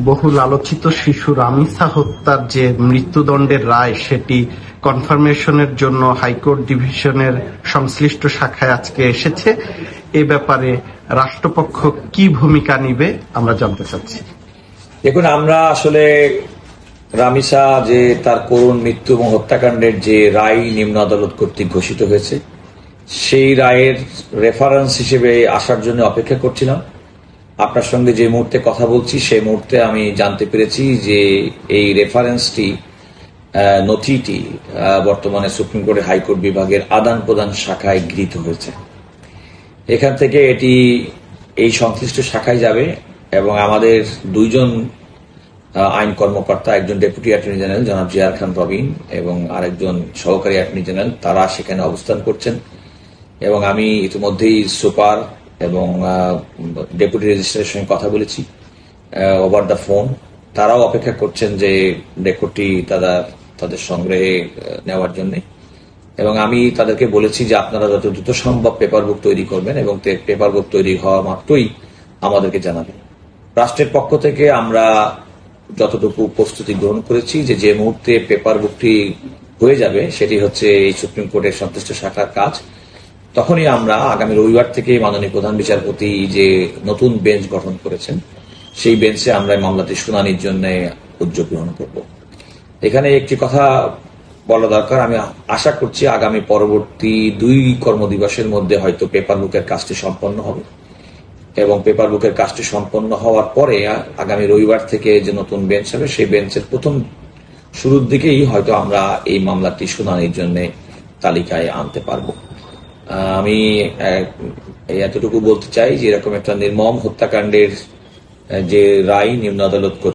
বহুল আলোচিত শিশু রামিসা হত্যার যে মৃত্যুদণ্ডের রায় সেটি কনফার্মেশনের জন্য হাইকোর্ট ডিভিশনের সংশ্লিষ্ট শাখায় আজকে এসেছে। এ ব্যাপারে রাষ্ট্রপক্ষ কি ভূমিকা নিবে আমরা জানতে চাচ্ছি। দেখুন, আমরা আসলে রামিসা যে তার করুণ মৃত্যু এবং হত্যাকাণ্ডের যে রায় নিম্ন আদালত কর্তৃক ঘোষিত হয়েছে সেই রায়ের রেফারেন্স হিসেবে আসার জন্য অপেক্ষা করছিলাম। আপনার সঙ্গে যে মুহূর্তে কথা বলছি সেই মুহূর্তে আমি জানতে পেরেছি যে এই রেফারেন্সটি নথিটি বর্তমানে সুপ্রিম কোর্টের হাইকোর্ট বিভাগের আদান প্রদান শাখায় গৃহীত হয়েছে। এখান থেকে এটি এই সংশ্লিষ্ট শাখায় যাবে এবং আমাদের দুইজন আইন কর্মকর্তা, একজন ডেপুটি অ্যাটর্নি জেনারেল জনাব জিয়ার খান রবিন এবং আরেকজন সহকারী অ্যাটর্নি জেনারেল, তারা সেখানে অবস্থান করছেন এবং আমি ইতিমধ্যেই সুপার এবং ডেপুটি রেজিস্ট্রারের সঙ্গে কথা বলেছি ওভার দ্য ফোন। তারাও অপেক্ষা করছেন যে রেকর্ডটি তাদের সংগ্রহে নেওয়ার জন্য, এবং আমি তাদেরকে বলেছি যে আপনারা যত দ্রুত সম্ভব পেপার বুক তৈরি করবেন এবং পেপার বুক তৈরি হওয়া মাত্রই আমাদেরকে জানাবেন। রাষ্ট্রের পক্ষ থেকে আমরা যতটুকু প্রস্তুতি গ্রহণ করেছি যে মুহূর্তে পেপার বুকটি হয়ে যাবে সেটি হচ্ছে এই সুপ্রিম কোর্টের সংশ্লিষ্ট শাখার কাজ। তখনই আমরা আগামী রবিবার থেকে মাননীয় প্রধান বিচারপতি যে নতুন বেঞ্চ গঠন করেছেন সেই বেঞ্চে আমরা মামলাটি শুনানির জন্য উদ্যোগ গ্রহণ করব। এখানে একটি কথা বলা দরকার, আমি আশা করছি আগামী পরবর্তী 2 কর্মদিবসের মধ্যে হয়তো পেপার বুকের কাজটি সম্পন্ন হবে এবং পেপার বুকের কাজটি সম্পন্ন হওয়ার পরে আগামী রবিবার থেকে যে নতুন বেঞ্চ হবে সেই বেঞ্চের প্রথম শুরুর দিকেই হয়তো আমরা এই মামলাটি শুনানির জন্য তালিকায় আনতে পারবো। আমি এতটুকু বলতে চাই যে এরকম একটা নির্মম হত্যাকাণ্ডের যে রায় নিম্ন আদালত